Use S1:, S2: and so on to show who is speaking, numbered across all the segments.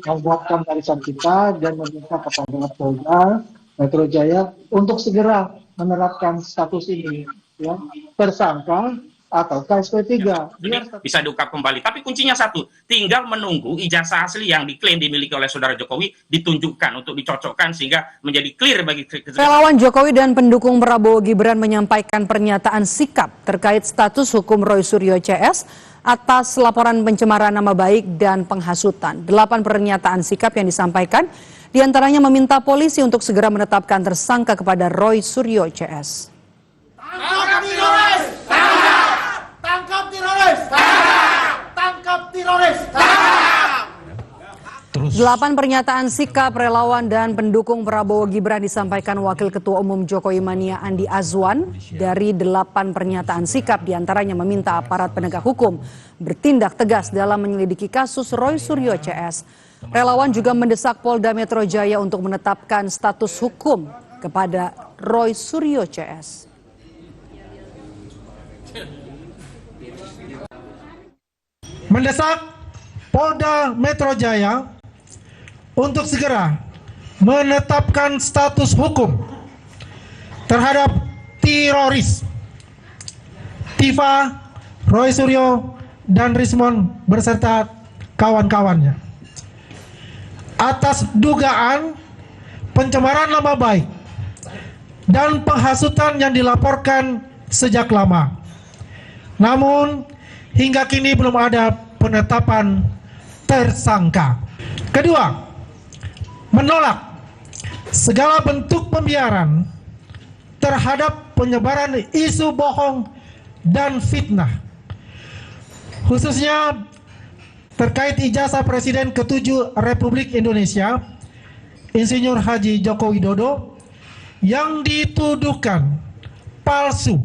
S1: menguatkan barisan kita dan meminta kepada Polda Metro Jaya untuk segera menerapkan status ini, ya, tersangka atau KSP3
S2: bisa diungkap kembali. Tapi kuncinya satu, tinggal menunggu ijazah asli yang diklaim dimiliki oleh saudara Jokowi ditunjukkan untuk dicocokkan sehingga menjadi clear bagi
S3: relawan Jokowi dan pendukung Prabowo Gibran menyampaikan pernyataan sikap terkait status hukum Roy Suryo CS atas laporan pencemaran nama baik dan penghasutan. 8 pernyataan sikap yang disampaikan diantaranya meminta polisi untuk segera menetapkan tersangka kepada Roy Suryo CS.
S4: Tangkap teroris! Tangkap teroris! Tangkap teroris!
S3: 8 pernyataan sikap relawan dan pendukung Prabowo Gibran disampaikan Wakil Ketua Umum Jokowi Mania Andi Azwan. Dari 8 pernyataan sikap diantaranya meminta aparat penegak hukum bertindak tegas dalam menyelidiki kasus Roy Suryo CS. Relawan juga mendesak Polda Metro Jaya untuk menetapkan status hukum kepada Roy Suryo CS.
S5: Mendesak Polda Metro Jaya untuk segera menetapkan status hukum terhadap teroris Tiva, Roy Suryo, dan Rismon beserta kawan-kawannya atas dugaan pencemaran nama baik dan penghasutan yang dilaporkan sejak lama. Namun hingga kini belum ada penetapan tersangka. Kedua, menolak segala bentuk pembiaran terhadap penyebaran isu bohong dan fitnah, khususnya terkait ijazah Presiden ke-7 Republik Indonesia, Insinyur Haji Joko Widodo, yang dituduhkan palsu.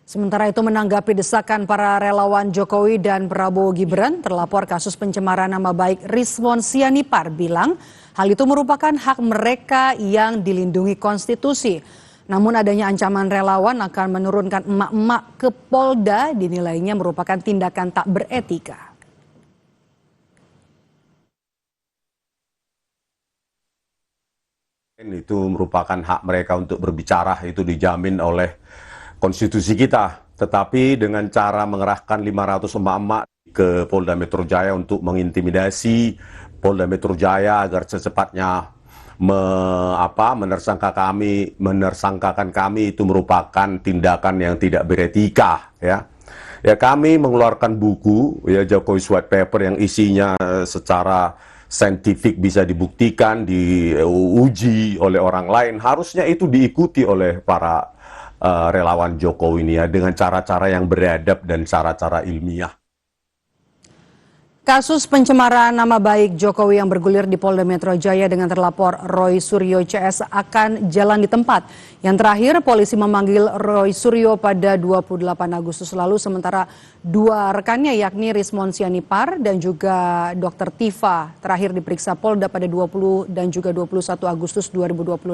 S3: Sementara itu menanggapi desakan para relawan Jokowi dan Prabowo Gibran, terlapor kasus pencemaran nama baik Rismon Sianipar bilang hal itu merupakan hak mereka yang dilindungi konstitusi. Namun adanya ancaman relawan akan menurunkan emak-emak ke Polda dinilainya merupakan tindakan tak beretika.
S6: Itu merupakan hak mereka untuk berbicara, itu dijamin oleh konstitusi kita, tetapi dengan cara mengerahkan 500 emak-emak ke Polda Metro Jaya untuk mengintimidasi Polda Metro Jaya agar secepatnya menersangkakan kami itu merupakan tindakan yang tidak beretika, ya. Ya, kami mengeluarkan buku, ya, Jokowi White Paper yang isinya secara saintifik bisa dibuktikan, diuji oleh orang lain, harusnya itu diikuti oleh para relawan Jokowi ini, ya, dengan cara-cara yang beradab dan cara-cara ilmiah.
S3: Kasus pencemaran nama baik Jokowi yang bergulir di Polda Metro Jaya dengan terlapor Roy Suryo CS akan jalan di tempat. Yang terakhir, polisi memanggil Roy Suryo pada 28 Agustus lalu, sementara 2 rekannya yakni Rismon Sianipar dan juga Dr. Tiva terakhir diperiksa Polda pada 20 dan juga 21 Agustus 2025.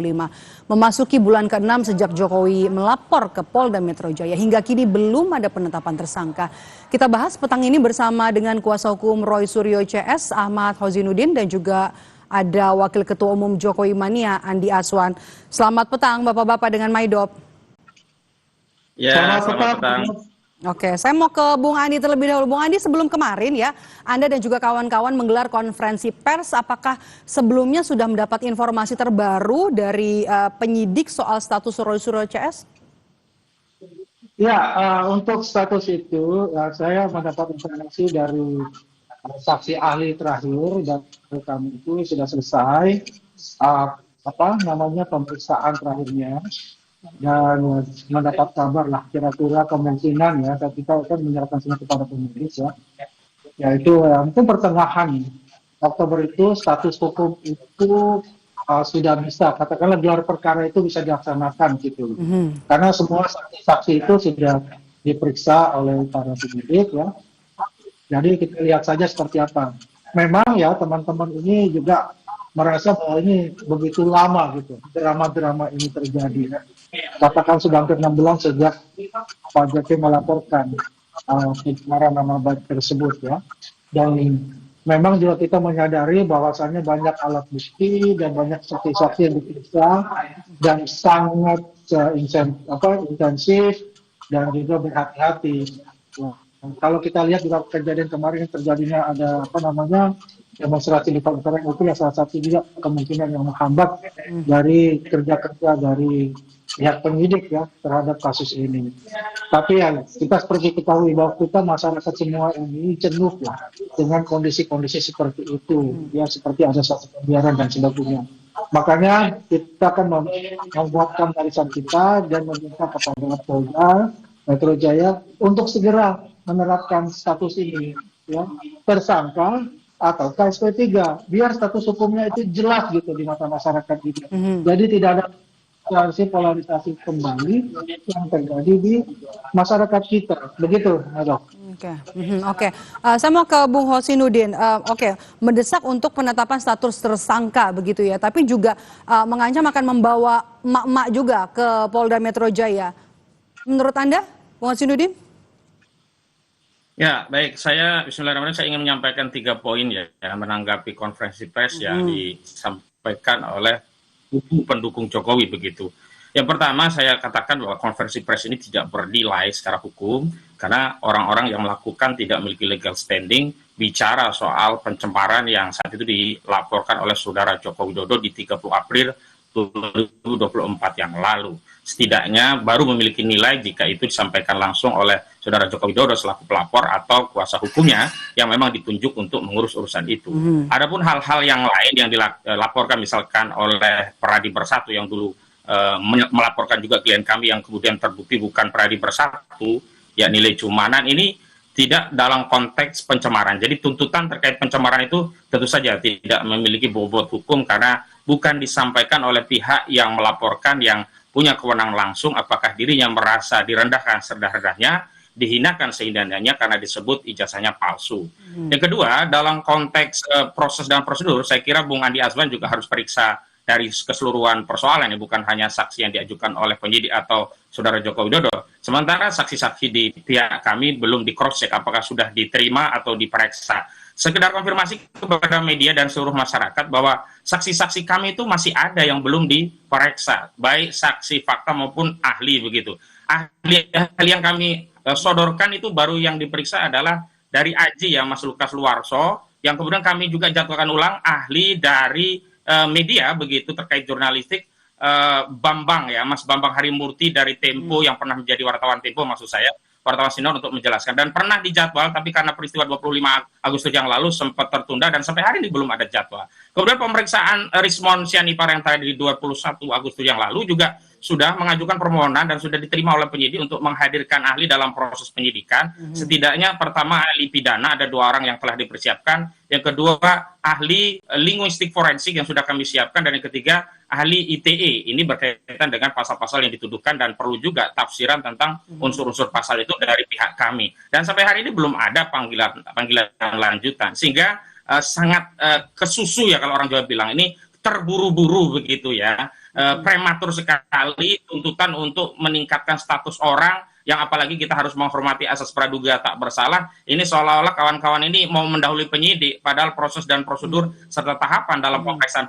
S3: Memasuki bulan ke-6 sejak Jokowi melapor ke Polda Metro Jaya, hingga kini belum ada penetapan tersangka. Kita bahas petang ini bersama dengan kuasa hukum Roy Suryo CS, Ahmad Hozinuddin, dan juga ada Wakil Ketua Umum Jokowi Mania, Andi Azwan. Selamat petang Bapak-Bapak dengan Maidop.
S2: Ya, selamat petang.
S3: Oke, saya mau ke Bung Andi terlebih dahulu. Bung Andi, sebelum kemarin ya, Anda dan juga kawan-kawan menggelar konferensi pers. Apakah sebelumnya sudah mendapat informasi terbaru dari penyidik soal status Roy Suryo CS?
S1: Ya, untuk status itu saya mendapat informasi dari saksi ahli terakhir dan kami itu sudah selesai pemeriksaan terakhirnya dan mendapat kabar lah kira-kira kemungkinan, ya, ketika akan menyerahkan semua kepada penyidik, ya, yaitu mungkin pertengahan Oktober itu status hukum itu sudah bisa, katakanlah gelar perkara itu bisa dilaksanakan gitu. Karena semua saksi-saksi itu sudah diperiksa oleh para penyidik, ya. Jadi kita lihat saja seperti apa. Memang ya teman-teman ini juga merasa bahwa ini begitu lama gitu, drama-drama ini terjadi. Katakan sudah hampir 6 bulan sejak Pak Jokowi melaporkan pencemaran nama baik tersebut, ya. Dan memang juga kita menyadari bahwasannya banyak alat bukti dan banyak saksi-saksi yang diperiksa dan sangat intensif dan juga berhati-hati. Nah, kalau kita lihat juga kejadian kemarin terjadinya ada demonstrasi di Palembang, itu ya salah satu juga kemungkinan yang menghambat dari kerja-kerja dari pihak penyidik ya terhadap kasus ini. Tapi ya kita seperti ketahui bahwa kita masyarakat semua ini jenuh ya dengan kondisi-kondisi seperti itu, ya seperti ada satu pembiaran dan sebagainya. Makanya kita akan membuatkan barisan kita dan meminta kepada Polda Metro Jaya untuk segera menerapkan status ini, ya, tersangka atau KSP 3, biar status hukumnya itu jelas gitu di mata masyarakat gitu. Jadi tidak ada polarisasi kembali yang terjadi di masyarakat kita. Begitu, Dok.
S3: Oke. Saya mau ke Bung Hosinuddin. Mendesak untuk penetapan status tersangka begitu ya, tapi juga mengancam akan membawa emak-emak juga ke Polda Metro Jaya. Menurut Anda, Bung Hosinuddin?
S2: Ya, baik. Bismillahirrahmanirrahim, saya ingin menyampaikan 3 poin ya, menanggapi konferensi pers yang disampaikan oleh pendukung Jokowi begitu. Yang pertama, saya katakan bahwa konferensi pers ini tidak bernilai secara hukum karena orang-orang yang melakukan tidak memiliki legal standing bicara soal pencemaran yang saat itu dilaporkan oleh saudara Joko Widodo di 30 April 2024 yang lalu. Setidaknya baru memiliki nilai jika itu disampaikan langsung oleh saudara Joko Widodo selaku pelapor atau kuasa hukumnya yang memang ditunjuk untuk mengurus urusan itu. Adapun hal-hal yang lain yang dilaporkan misalkan oleh Peradi Bersatu yang dulu melaporkan juga klien kami yang kemudian terbukti bukan Peradi Bersatu, ya nilai cumanan ini tidak dalam konteks pencemaran. Jadi tuntutan terkait pencemaran itu tentu saja tidak memiliki bobot hukum karena bukan disampaikan oleh pihak yang melaporkan yang punya kewenangan langsung apakah dirinya merasa direndahkan serendah-rendahnya, dihinakan sehina-hinanya karena disebut ijazahnya palsu. Yang kedua, dalam konteks proses dan prosedur, saya kira Bung Andi Azwan juga harus periksa dari keseluruhan persoalan, ya, bukan hanya saksi yang diajukan oleh penyidik atau saudara Joko Widodo. Sementara saksi-saksi di pihak kami belum di cross check apakah sudah diterima atau diperiksa. Sekedar konfirmasi kepada media dan seluruh masyarakat bahwa saksi-saksi kami itu masih ada yang belum diperiksa, baik saksi fakta maupun ahli begitu. Ahli yang kami sodorkan itu baru yang diperiksa adalah dari Aji ya, Mas Lukas Luarso, yang kemudian kami juga jadwalkan ulang ahli dari media begitu terkait jurnalistik, Bambang ya, Mas Bambang Harimurti dari Tempo yang pernah menjadi wartawan Tempo maksud saya, wartawan senior untuk menjelaskan dan pernah dijadwal tapi karena peristiwa 25 Agustus yang lalu sempat tertunda dan sampai hari ini belum ada jadwal. Kemudian pemeriksaan Rismon Sianipar yang tadi di 21 Agustus yang lalu juga sudah mengajukan permohonan dan sudah diterima oleh penyidik untuk menghadirkan ahli dalam proses penyidikan. Setidaknya pertama ahli pidana ada 2 orang yang telah dipersiapkan, yang kedua ahli linguistik forensik yang sudah kami siapkan, dan yang ketiga ahli ITE. Ini berkaitan dengan pasal-pasal yang dituduhkan dan perlu juga tafsiran tentang unsur-unsur pasal itu dari pihak kami. Dan sampai hari ini belum ada panggilan lanjutan, sehingga sangat kesusu ya kalau orang Jawa bilang, ini terburu-buru begitu ya. Prematur sekali tuntutan untuk meningkatkan status orang yang apalagi kita harus menghormati asas praduga tak bersalah. Ini seolah-olah kawan-kawan ini mau mendahului penyidik padahal proses dan prosedur serta tahapan dalam pemeriksaan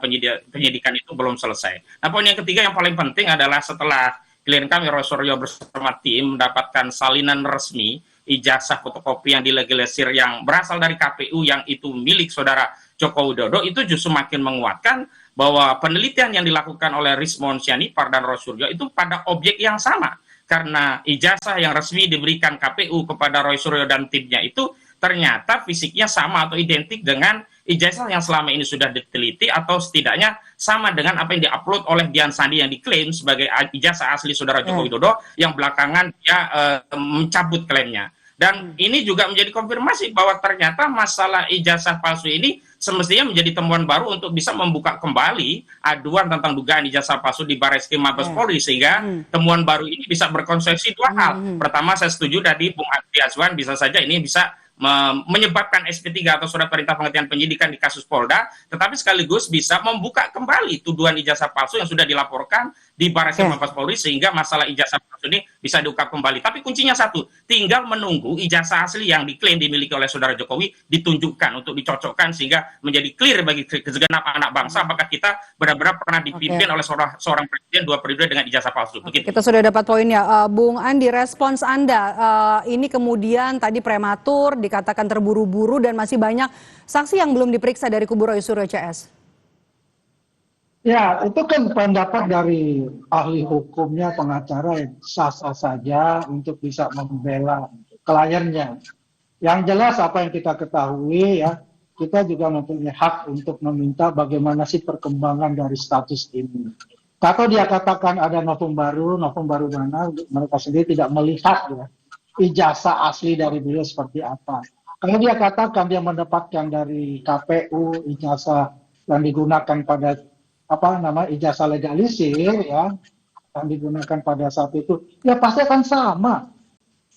S2: penyidikan itu belum selesai. Nah, poin yang ketiga yang paling penting adalah setelah klien kami Roy Suryo bersama tim mendapatkan salinan resmi ijazah fotokopi yang dilegalisir yang berasal dari KPU yang itu milik saudara Joko Widodo, itu justru makin menguatkan bahwa penelitian yang dilakukan oleh Rismon Sianipar dan Roy Suryo itu pada objek yang sama. Karena ijazah yang resmi diberikan KPU kepada Roy Suryo dan timnya itu ternyata fisiknya sama atau identik dengan ijazah yang selama ini sudah diteliti atau setidaknya sama dengan apa yang diupload oleh Dian Sandi yang diklaim sebagai ijazah asli saudara Joko Widodo yang belakangan dia mencabut klaimnya. Dan ini juga menjadi konfirmasi bahwa ternyata masalah ijazah palsu ini semestinya menjadi temuan baru untuk bisa membuka kembali aduan tentang dugaan ijazah palsu di Barreskrim Mabes Polri, sehingga temuan baru ini bisa berkonsekuensi 2 hal. Pertama, saya setuju tadi Bung Andi Azwan, bisa saja ini bisa menyebabkan SP3 atau surat perintah penghentian penyidikan di kasus Polda, tetapi sekaligus bisa membuka kembali tuduhan ijazah palsu yang sudah dilaporkan di Barreskrim Mabes Polri, sehingga masalah ijazah palsu ini bisa diungkap kembali. Tapi kuncinya satu, tinggal menunggu ijazah asli yang diklaim dimiliki oleh saudara Jokowi ditunjukkan untuk dicocokkan sehingga menjadi clear bagi segenap anak bangsa apakah kita benar-benar pernah dipimpin oleh seorang presiden 2 periode dengan ijazah palsu. Begitu.
S3: Kita sudah dapat poinnya. Bung Andi, respons Anda ini kemudian tadi prematur, dikatakan terburu-buru dan masih banyak saksi yang belum diperiksa dari kubu Roy Suryo CS.
S1: Ya, itu kan pendapat dari ahli hukumnya, pengacara yang sah-sah saja untuk bisa membela kliennya. Yang jelas apa yang kita ketahui ya, kita juga mempunyai hak untuk meminta bagaimana sih perkembangan dari status ini. Kalau dia katakan ada novum baru mana, mereka sendiri tidak melihat ya, ijazah asli dari beliau seperti apa. Kalau dia katakan dia mendapatkan dari KPU ijazah yang digunakan pada ijazah legalisir ya, yang digunakan pada saat itu, ya pasti akan sama.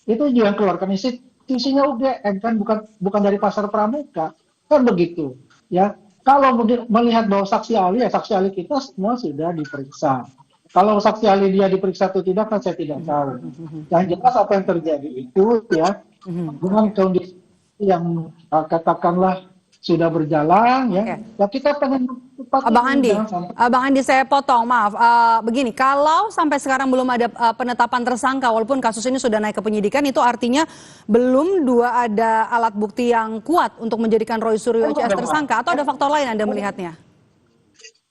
S1: Itu juga yang keluarkan institusinya UGM kan, bukan dari pasar pramuka kan begitu ya. Kalau melihat bahwa saksi ahli kita semua sudah diperiksa. Kalau saksi ahli dia diperiksa atau tidak kan saya tidak tahu. Yang jelas apa yang terjadi itu ya, dengan kondisi yang katakanlah sudah berjalan ya. Ya kita pengen cepat.
S3: Bang Andi, saya potong, maaf. Begini, kalau sampai sekarang belum ada penetapan tersangka, walaupun kasus ini sudah naik ke penyidikan, itu artinya belum ada alat bukti yang kuat untuk menjadikan Roy Suryo CS tersangka, atau ada faktor lain Anda melihatnya?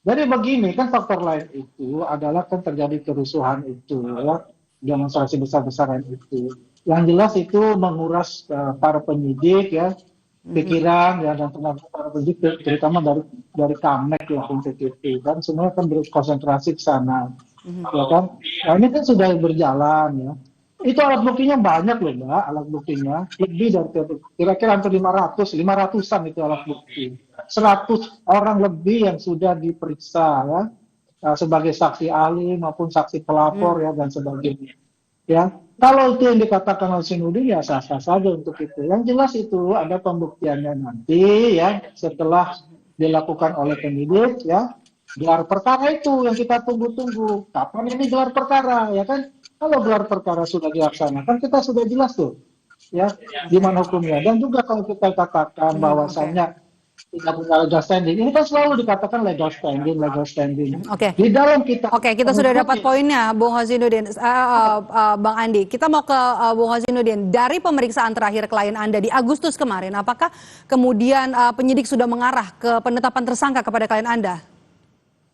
S1: Jadi begini, kan faktor lain itu adalah kan terjadi kerusuhan itu ya, demonstrasi besar-besaran itu. Yang jelas itu menguras para penyidik ya, pikiran ya, dan tenaga para penyidik, terutama dari Kamnek ya, PTT, dan semua kan berkonsentrasi ke sana, ya kan. Nah ini kan sudah berjalan ya. Itu alat buktinya banyak loh Mbak, alat buktinya lebih dari kira-kira hampir 500-an itu alat bukti. 100 orang lebih yang sudah diperiksa ya, sebagai saksi ahli maupun saksi pelapor ya, dan sebagainya. Ya, kalau itu yang dikatakan oleh Sinudin ya sah-sah saja untuk itu. Yang jelas itu ada pembuktiannya nanti ya, setelah dilakukan oleh penyidik ya, gelar perkara itu yang kita tunggu-tunggu. Kapan ini gelar perkara ya kan? Kalau gelar perkara sudah dilaksanakan, kita sudah jelas tuh ya di mana hukumnya. Dan juga kalau kita katakan bahwasannya tidak punya legal standing, ini kan selalu dikatakan legal standing.
S3: Oke.
S1: Di dalam kita.
S3: Oke, kita sudah dapat poinnya, Bung Hosinuddin. Bang Andi, kita mau ke Bung Hosinuddin. Dari pemeriksaan terakhir klien Anda di Agustus kemarin, apakah kemudian penyidik sudah mengarah ke penetapan tersangka kepada klien Anda?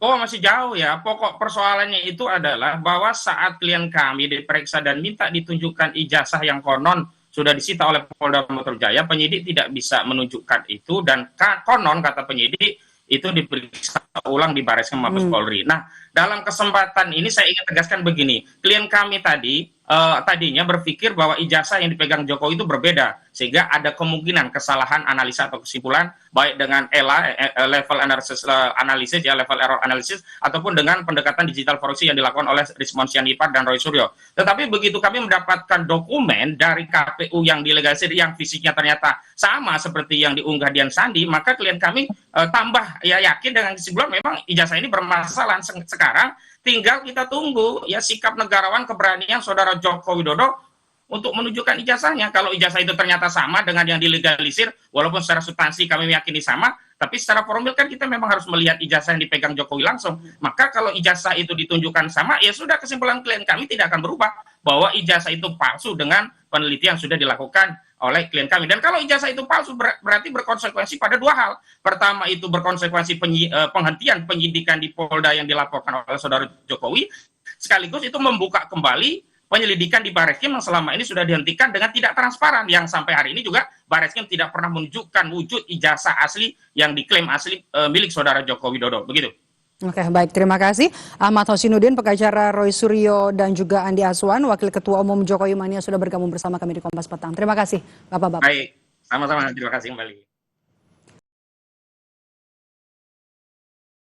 S2: Oh, masih jauh ya. Pokok persoalannya itu adalah bahwa saat klien kami diperiksa dan minta ditunjukkan ijazah yang konon sudah disita oleh Polda Metro Jaya, penyidik tidak bisa menunjukkan itu, dan konon kata penyidik itu diperiksa ulang di Barreskrim Mabes Polri. Nah, dalam kesempatan ini saya ingin tegaskan begini, klien kami tadinya berpikir bahwa ijazah yang dipegang Jokowi itu berbeda, sehingga ada kemungkinan kesalahan analisa atau kesimpulan baik dengan level analisis ya, level error analysis, ataupun dengan pendekatan digital forensik yang dilakukan oleh Rismond Sianipar dan Roy Suryo. Tetapi begitu kami mendapatkan dokumen dari KPU yang dilegalisir yang fisiknya ternyata sama seperti yang diunggah Dian Sandi, maka klien kami tambah ya yakin dengan kesimpulan memang ijazah ini bermasalah. Sekarang tinggal kita tunggu ya sikap negarawan, keberanian saudara Joko Widodo untuk menunjukkan ijazahnya. Kalau ijazah itu ternyata sama dengan yang dilegalisir, walaupun secara substansi kami meyakini sama, tapi secara formil kan kita memang harus melihat ijazah yang dipegang Jokowi langsung. Maka kalau ijazah itu ditunjukkan sama, ya sudah, kesimpulan klien kami tidak akan berubah bahwa ijazah itu palsu dengan penelitian sudah dilakukan oleh klien kami. Dan kalau ijazah itu palsu berarti berkonsekuensi pada dua hal. Pertama, itu berkonsekuensi penghentian penyidikan di Polda yang dilaporkan oleh saudara Jokowi, sekaligus itu membuka kembali penyelidikan di Barreskrim yang selama ini sudah dihentikan dengan tidak transparan, yang sampai hari ini juga Barreskrim tidak pernah menunjukkan wujud ijazah asli yang diklaim asli milik saudara Joko Widodo. Begitu.
S3: Oke, baik. Terima kasih. Ahmad Hosinuddin, pengacara Roy Suryo, dan juga Andi Aswan, Wakil Ketua Umum Jokowi Mania, sudah bergabung bersama kami di Kompas Petang. Terima kasih, Bapak-Bapak.
S2: Baik, sama-sama. Terima kasih kembali.